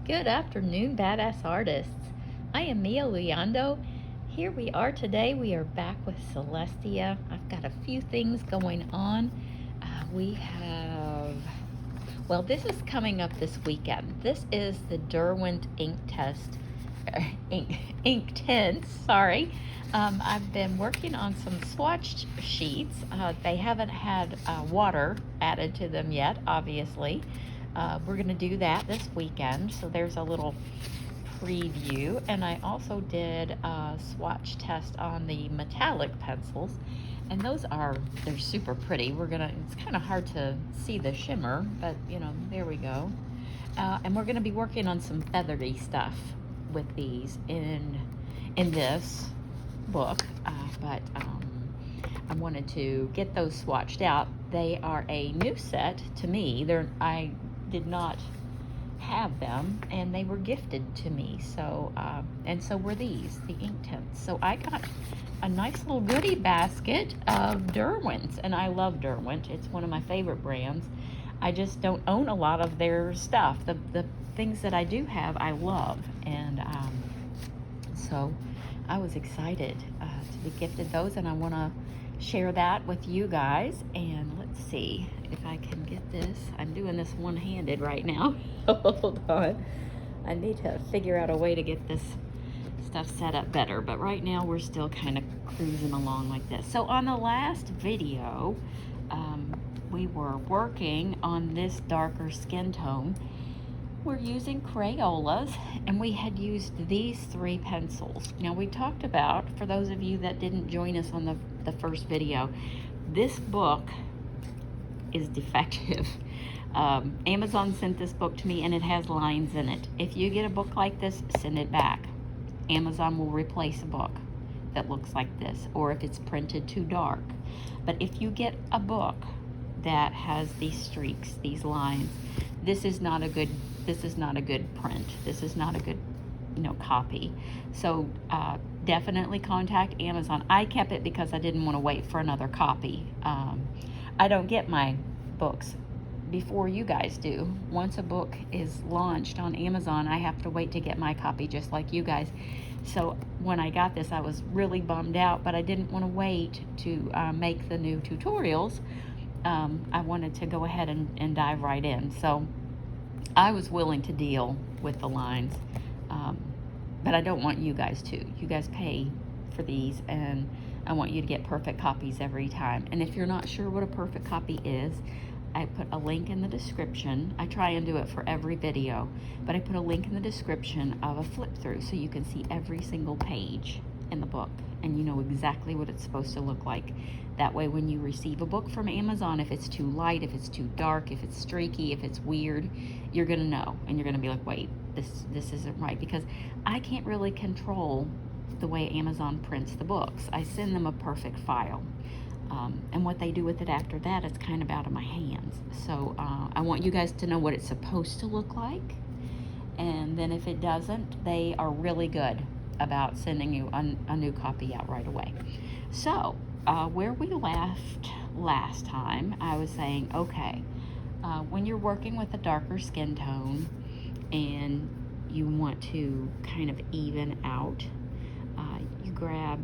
Good afternoon, badass artists. I am Mia Leondo. Here we are today. We are back with Celestia. I've got a few things going on. This is coming up this weekend. This is the Derwent ink test, ink tints, sorry. I've been working on some swatch sheets. They haven't had water added to them yet, obviously. We're going to do that this weekend, so there's a little preview. And I also did a swatch test on the metallic pencils, and they're super pretty. It's kind of hard to see the shimmer, but there we go. And we're going to be working on some feathery stuff with these in this book, but I wanted to get those swatched out. They are a new set to me. I did not have them, and they were gifted to me. So and so were these, the ink tints. So I got a nice little goodie basket of Derwent's, and I love Derwent. It's one of my favorite brands. I just don't own a lot of their stuff. The things that I do have, I love, and so I was excited to be gifted those, and I want to share that with you guys. And let's see if I can get this. I'm doing this one-handed right now. Hold on. I need to figure out a way to get this stuff set up better, but right now we're still kind of cruising along like this. So on the last video, we were working on this darker skin tone. We're using Crayolas, and we had used these 3 pencils. Now, we talked about, for those of you that didn't join us on the first video, this book is defective. Amazon sent this book to me, and it has lines in it. If you get a book like this, send it back. Amazon will replace a book that looks like this, or if it's printed too dark. But if you get a book that has these streaks, these lines, this is not a good print. This is not a good copy. So definitely contact Amazon. I kept it because I didn't want to wait for another copy. I don't get my books before you guys do. Once a book is launched on Amazon, I have to wait to get my copy, just like you guys. So when I got this, I was really bummed out, but I didn't want to wait to make the new tutorials. I wanted to go ahead and dive right in. So I was willing to deal with the lines, but I don't want you guys to. You guys pay for these, and I want you to get perfect copies every time. And if you're not sure what a perfect copy is, I put a link in the description. I try and do it for every video, but I put a link in the description of a flip through so you can see every single page in the book, and you know exactly what it's supposed to look like. That way, when you receive a book from Amazon, if it's too light, if it's too dark, if it's streaky, if it's weird, you're gonna know, and you're gonna be like, wait, this isn't right, because I can't really control the way Amazon prints the books. I send them a perfect file, and what they do with it after that, it's kind of out of my hands. So I want you guys to know what it's supposed to look like, and then if it doesn't, they are really good about sending you a new copy out right away. So where we left last time, I was saying, okay, when you're working with a darker skin tone and you want to kind of even out, you grab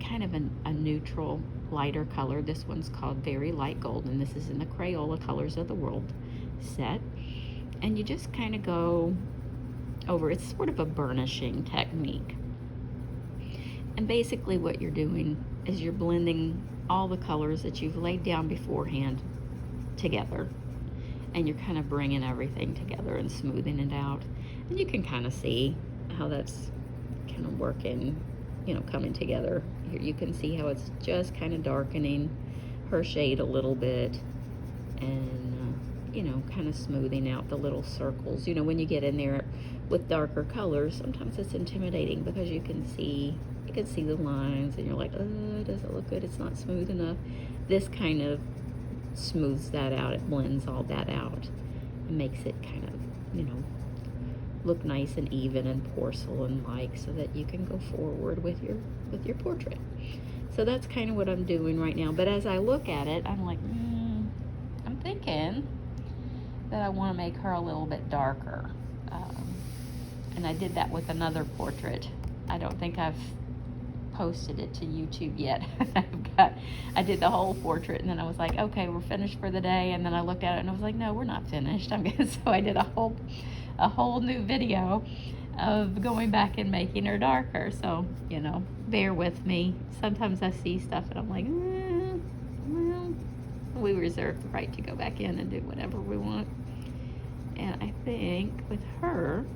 kind of a neutral, lighter color. This one's called Very Light Gold, and this is in the Crayola Colors of the World set. And you just kind of go over, it's sort of a burnishing technique. And basically what you're doing is you're blending all the colors that you've laid down beforehand together, and you're kind of bringing everything together and smoothing it out. And you can kind of see how that's kind of working, coming together. Here you can see how it's just kind of darkening her shade a little bit, and kind of smoothing out the little circles. When you get in there with darker colors, sometimes it's intimidating because you can see the lines, and you're like, oh, does it look good? It's not smooth enough. This kind of smooths that out. It blends all that out and makes it kind of, look nice and even and porcelain-like, so that you can go forward with your portrait. So that's kind of what I'm doing right now. But as I look at it, I'm like, I'm thinking that I want to make her a little bit darker. And I did that with another portrait. I don't think I've posted it to YouTube yet. I did the whole portrait, and then I was like, okay, we're finished for the day. And then I looked at it and I was like, no, we're not finished. So I did a whole new video of going back and making her darker. So, you know, bear with me. Sometimes I see stuff and I'm like, well, we reserve the right to go back in and do whatever we want. And I think with her,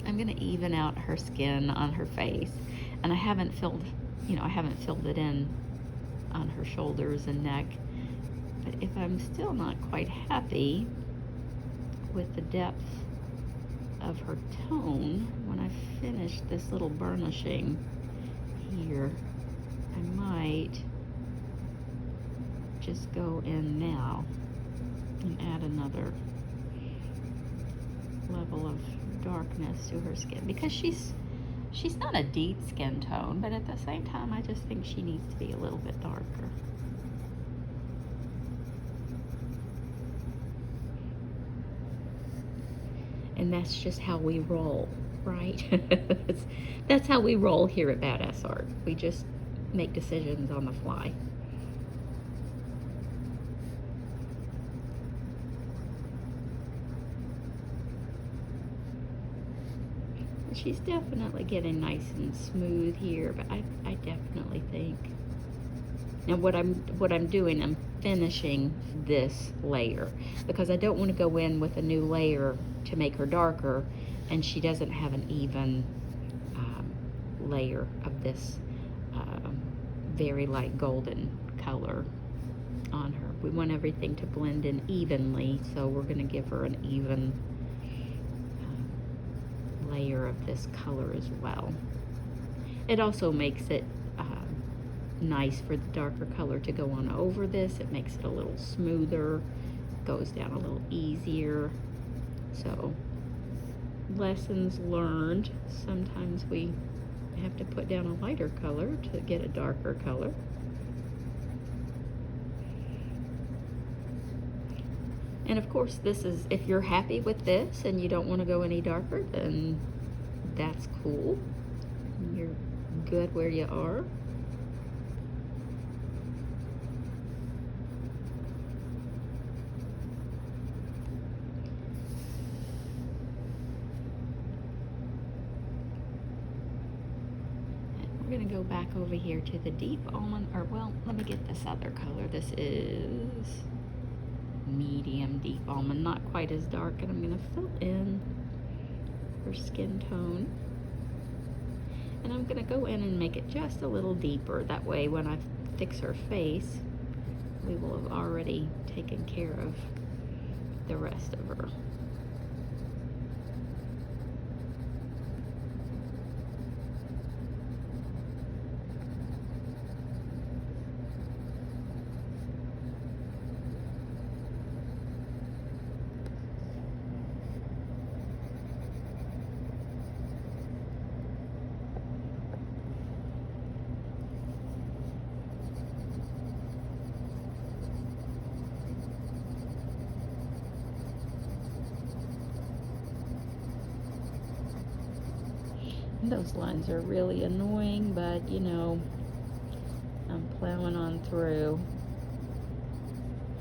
I'm gonna even out her skin on her face. And I haven't filled it in on her shoulders and neck. But if I'm still not quite happy with the depth of her tone, when I finish this little burnishing here, I might just go in now and add another level of darkness to her skin, because she's not a deep skin tone, but at the same time I just think she needs to be a little bit darker. And that's just how we roll, right? That's how we roll here at Badass Art. We just make decisions on the fly. She's definitely getting nice and smooth here, but I definitely think, now what I'm doing, I'm finishing this layer, because I don't want to go in with a new layer to make her darker and she doesn't have an even layer of this very light golden color on her. We want everything to blend in evenly, so we're going to give her an even layer of this color as well. It also makes it nice for the darker color to go on over this. It makes it a little smoother, goes down a little easier. So, lessons learned. Sometimes we have to put down a lighter color to get a darker color. And of course, this is, if you're happy with this and you don't want to go any darker, then that's cool. You're good where you are. And we're going to go back over here to the deep almond, or well, let me get this other color. This is medium deep almond, not quite as dark, and I'm going to fill in her skin tone, and I'm going to go in and make it just a little deeper. That way when I fix her face, we will have already taken care of the rest of her. Those lines are really annoying, but you know, I'm plowing on through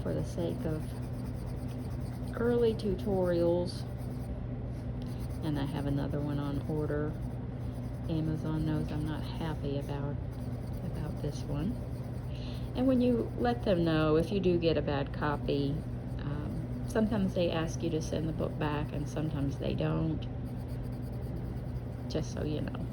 for the sake of early tutorials. And I have another one on order. Amazon knows I'm not happy about this one. And when you let them know, if you do get a bad copy, sometimes they ask you to send the book back and sometimes they don't. Just so you know.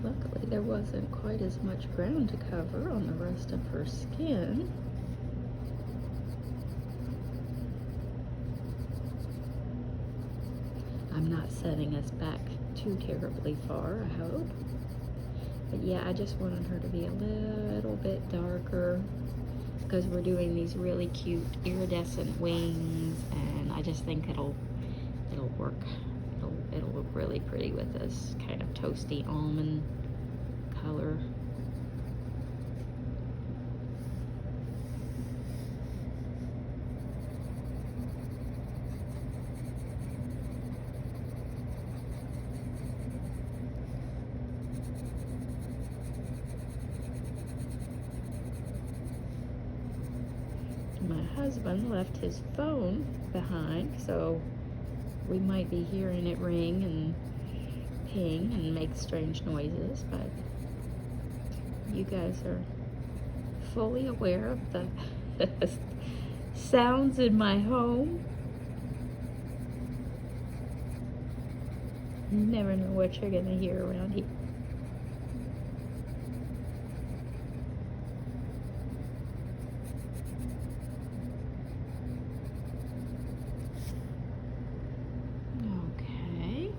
Luckily, there wasn't quite as much ground to cover on the rest of her skin. I'm not setting us back too terribly far, I hope. But yeah, I just wanted her to be a little bit darker because we're doing these really cute iridescent wings, and I just think it'll work. It'll look really pretty with this kind of toasty almond color. My husband left his phone behind, so we might be hearing it ring and ping and make strange noises, but you guys are fully aware of the sounds in my home. You never know what you're gonna hear around here. Okay,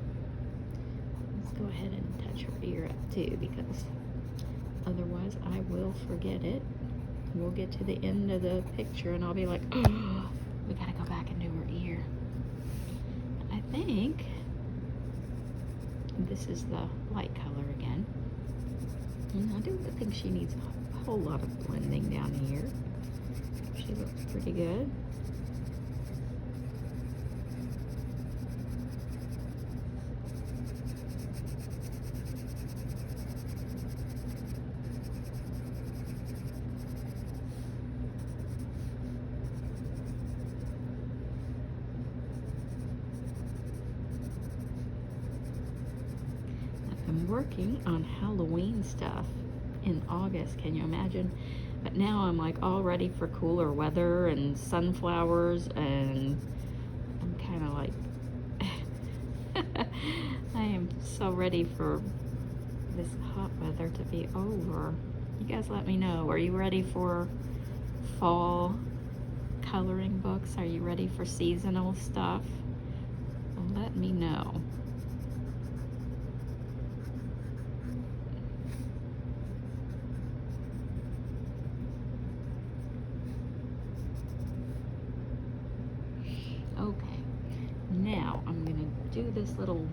let's go ahead and touch her ear up too, because otherwise I will forget it. We'll get to the end of the picture and I'll be like, oh, we gotta go back and do her ear. I think this is the light color again. And I don't think she needs a whole lot of blending down here. She looks pretty good. I'm working on Halloween stuff in August, can you imagine? But now I'm like all ready for cooler weather and sunflowers, and I'm kind of like I am so ready for this hot weather to be over. You guys let me know, are you ready for fall coloring books? Are you ready for seasonal stuff? Well, let me know. Okay, now I'm gonna do this little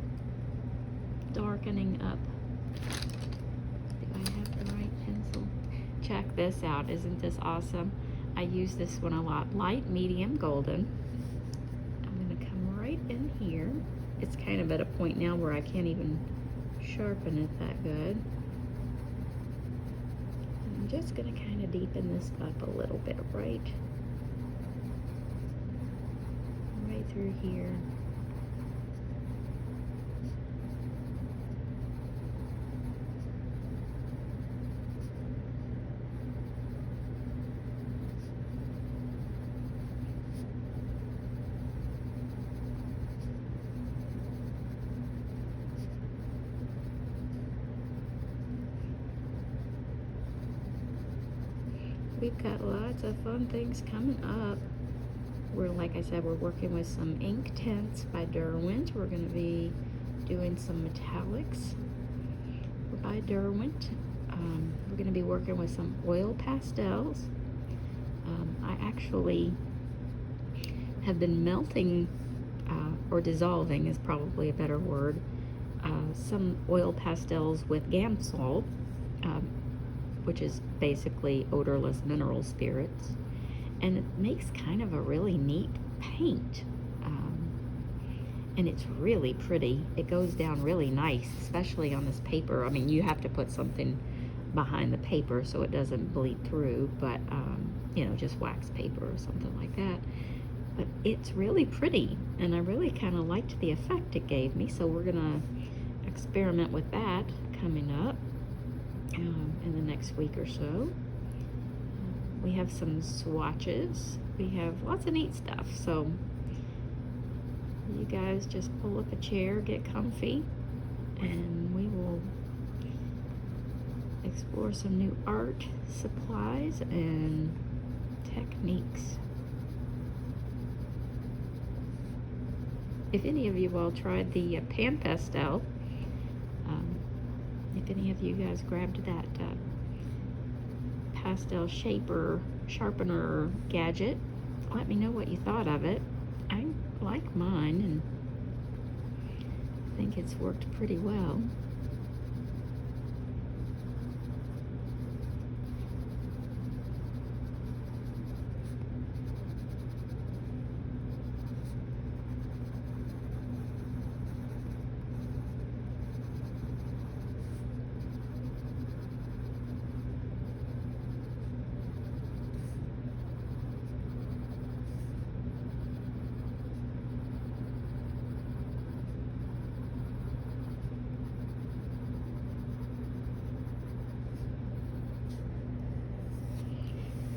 darkening up. Do I have the right pencil? Check this out, isn't this awesome? I use this one a lot, light, medium, golden. I'm gonna come right in here. It's kind of at a point now where I can't even sharpen it that good. I'm just gonna kind of deepen this up a little bit, right through here. We've got lots of fun things coming up. We're, like I said, we're working with some ink tints by Derwent. We're going to be doing some metallics by Derwent. We're going to be working with some oil pastels. I actually have been melting, or dissolving is probably a better word, some oil pastels with Gamsol, which is basically odorless mineral spirits. And it makes kind of a really neat paint, and it's really pretty. It goes down really nice, especially on this paper. I mean, you have to put something behind the paper so it doesn't bleed through, but you know, just wax paper or something like that. But it's really pretty, and I really kind of liked the effect it gave me, so we're gonna experiment with that coming up in the next week or so. We have some swatches. We have lots of neat stuff. So you guys just pull up a chair, get comfy, and we will explore some new art supplies and techniques. If any of you all tried the pan pastel, if any of you guys grabbed that pastel shaper sharpener gadget, let me know what you thought of it. I like mine and I think it's worked pretty well.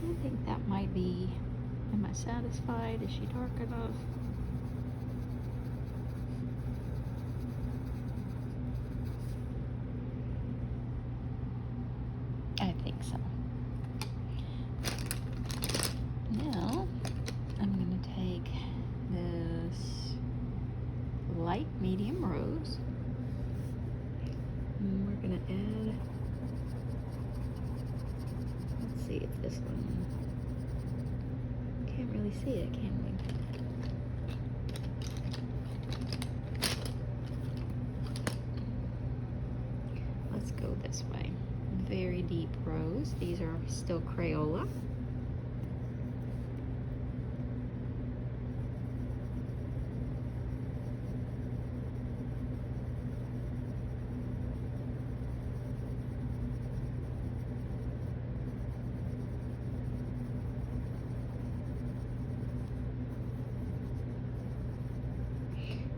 I think that might be, am I satisfied? Is she dark enough? I think so. Now, I'm going to take this light medium rose and we're going to add, let's see if this one, can't really see it, can we? Let's go this way. Very deep rose. These are still Crayola.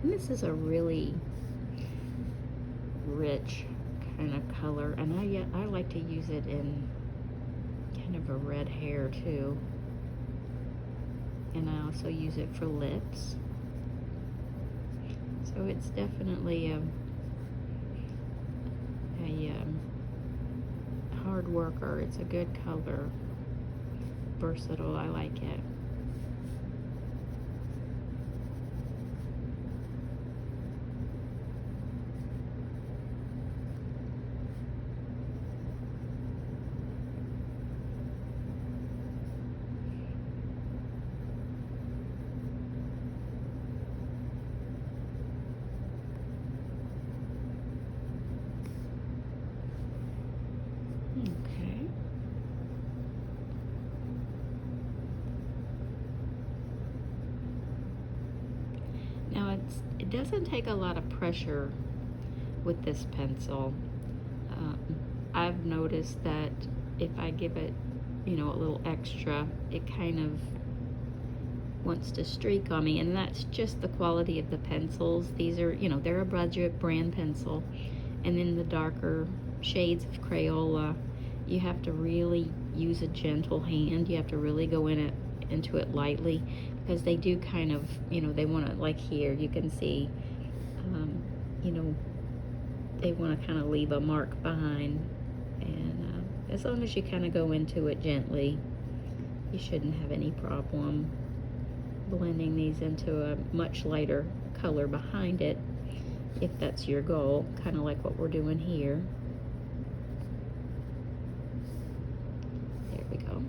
And this is a really rich kind of color, and I like to use it in kind of a red hair too. And I also use it for lips. So it's definitely a hard worker. It's a good color. Versatile, I like it. Okay. Now it doesn't take a lot of pressure with this pencil. I've noticed that if I give it, you know, a little extra, it kind of wants to streak on me, and that's just the quality of the pencils. These are, you know, they're a budget brand pencil, and then the darker shades of Crayola, you have to really use a gentle hand. You have to really go into it lightly, because they do kind of, you know, they want to, like here you can see, you know, they want to kind of leave a mark behind, and as long as you kind of go into it gently, you shouldn't have any problem blending these into a much lighter color behind it, if that's your goal, kind of like what we're doing here. There we go.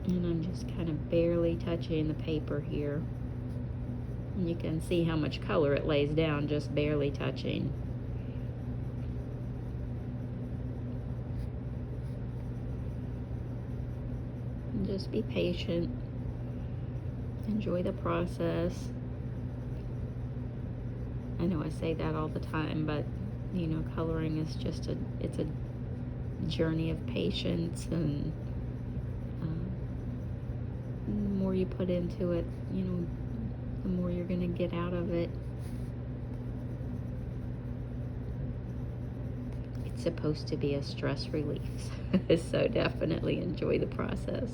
And I'm just kind of barely touching the paper here. And you can see how much color it lays down, just barely touching. And just be patient. Enjoy the process. I know I say that all the time, but you know, coloring is just it's a journey of patience, and the more you put into it, you know, the more you're going to get out of it. It's supposed to be a stress relief, so definitely enjoy the process.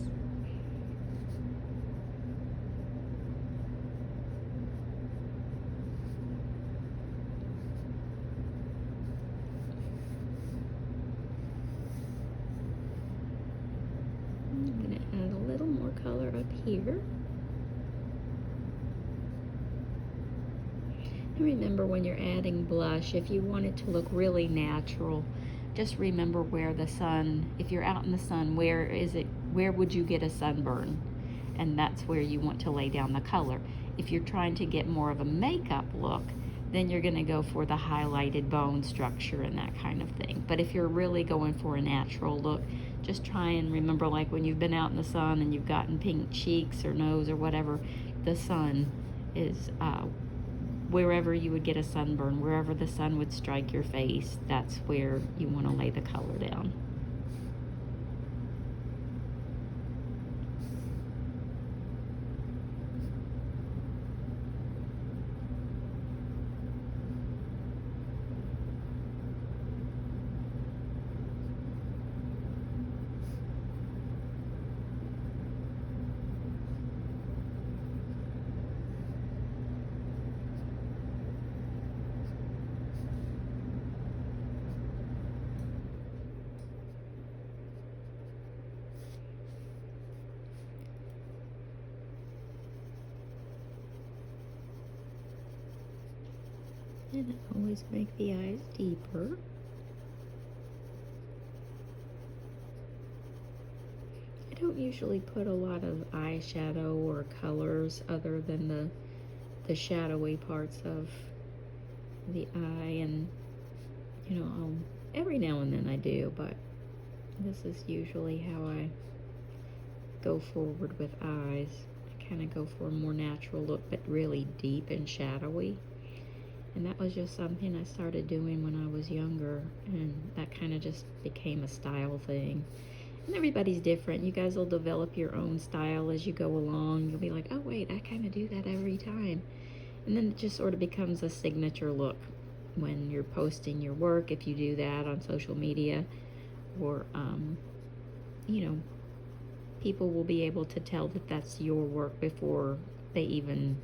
I'm going to add a little more color up here. Remember, when you're adding blush, if you want it to look really natural, just remember where the sun, if you're out in the sun, where would you get a sunburn? And that's where you want to lay down the color. If you're trying to get more of a makeup look, then you're going to go for the highlighted bone structure and that kind of thing. But if you're really going for a natural look, just try and remember, like when you've been out in the sun and you've gotten pink cheeks or nose or whatever, the sun is wherever you would get a sunburn, wherever the sun would strike your face, that's where you want to lay the color down. And I always make the eyes deeper. I don't usually put a lot of eyeshadow or colors other than the shadowy parts of the eye, and you know, every now and then I do, but this is usually how I go forward with eyes. I kind of go for a more natural look, but really deep and shadowy. And that was just something I started doing when I was younger, and that kind of just became a style thing. And everybody's different. You guys will develop your own style as you go along. You'll be like, oh wait, I kind of do that every time. And then it just sort of becomes a signature look when you're posting your work, if you do that on social media, or you know, people will be able to tell that that's your work before they even,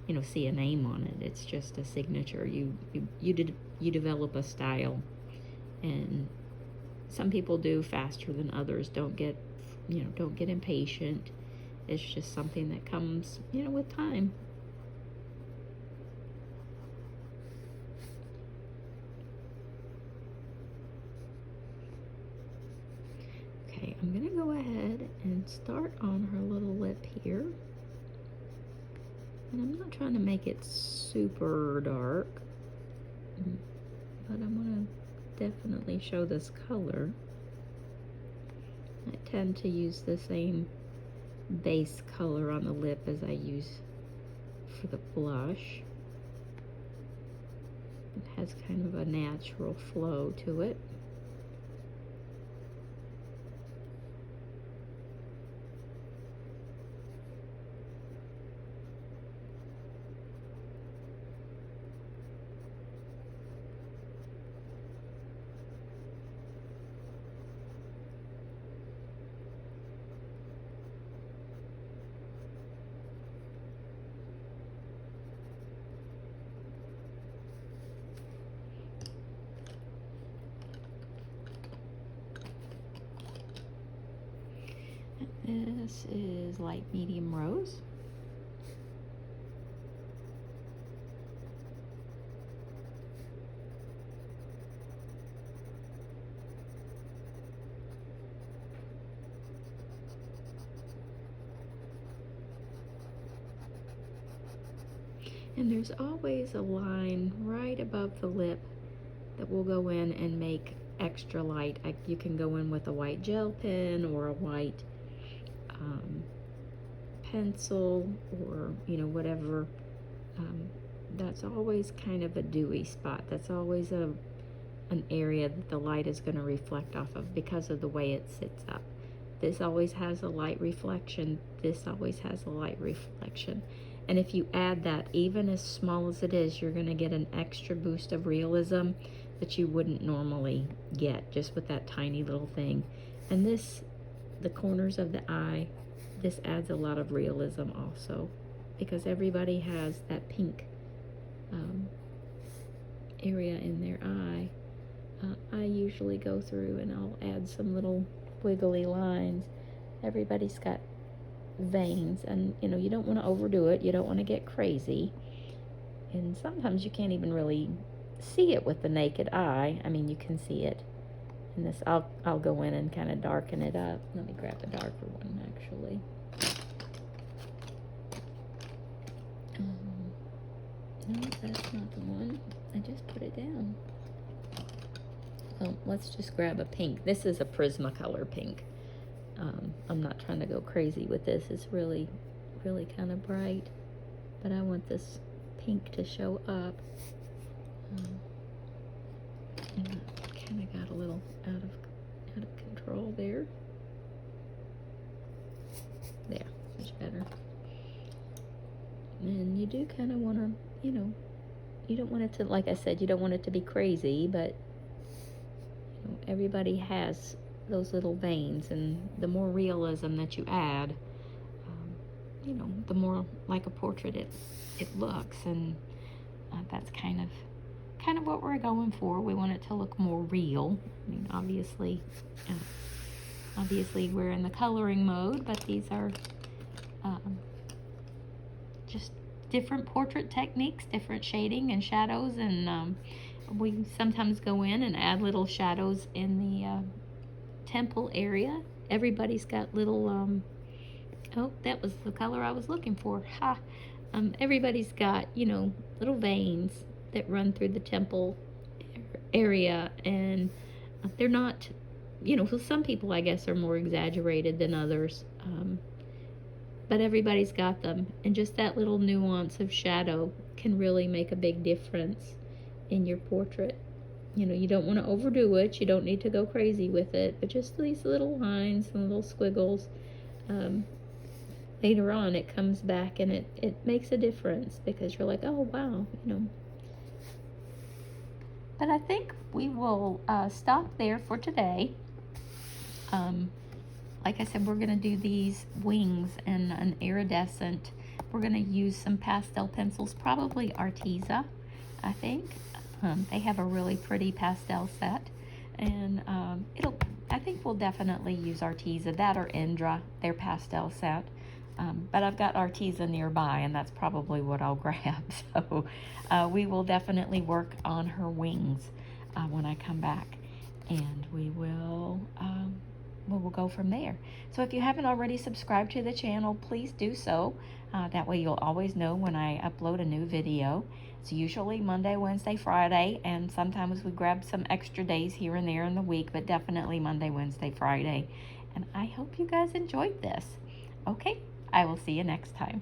you know, see a name on it. It's just a signature. You develop a style, and some people do faster than others. Don't get impatient. It's just something that comes, you know, with time. Okay, I'm gonna go ahead and start on her little lip here. And I'm not trying to make it super dark, but I'm gonna definitely show this color. I tend to use the same base color on the lip as I use for the blush. It has kind of a natural flow to it. This is light medium rose. And there's always a line right above the lip that will go in and make extra light. You can go in with a white gel pen or a white pencil, or you know, whatever. That's always kind of a dewy spot. That's always an area that the light is going to reflect off of because of the way it sits up. This always has a light reflection. This always has a light reflection. And if you add that, even as small as it is, you're going to get an extra boost of realism that you wouldn't normally get just with that tiny little thing. And this, the corners of the eye, this adds a lot of realism also, because everybody has that pink area in their eye. I usually go through and I'll add some little wiggly lines. Everybody's got veins, and you know, you don't want to overdo it. You don't want to get crazy, and sometimes you can't even really see it with the naked eye. I mean, you can see it in this. I'll go in and kind of darken it up. Let me grab a darker one, actually. No, that's not the one. I just put it down. Well, let's just grab a pink. This is a Prismacolor pink. I'm not trying to go crazy with this. It's really, really kind of bright. But I want this pink to show up. And I kind of got a little out of control there. There, much better. And you do kind of want to, you know, you don't want it to, like I said, you don't want it to be crazy, but you know, everybody has those little veins, and the more realism that you add, you know, the more like a portrait it looks, and that's kind of what we're going for. We want it to look more real. I mean, obviously we're in the coloring mode, but these are just different portrait techniques, different shading and shadows, and we sometimes go in and add little shadows in the temple area. Everybody's got little, oh, that was the color I was looking for. Ha! Everybody's got, you know, little veins that run through the temple area, and they're not, you know, some people, I guess, are more exaggerated than others. But everybody's got them, and just that little nuance of shadow can really make a big difference in your portrait. You know, you don't want to overdo it, you don't need to go crazy with it, but just these little lines and little squiggles, later on it comes back and it makes a difference, because you're like, oh wow, you know. But I think we will stop there for today. Like I said, we're going to do these wings in an iridescent. We're going to use some pastel pencils, probably Arteza, I think. They have a really pretty pastel set, and I think we'll definitely use Arteza, that or Indra, their pastel set. But I've got Arteza nearby, and that's probably what I'll grab. So we will definitely work on her wings when I come back, and we will go from there. So if you haven't already subscribed to the channel, please do so. That way you'll always know when I upload a new video. It's usually Monday, Wednesday, Friday, and sometimes we grab some extra days here and there in the week, but definitely Monday, Wednesday, Friday. And I hope you guys enjoyed this. Okay, I will see you next time.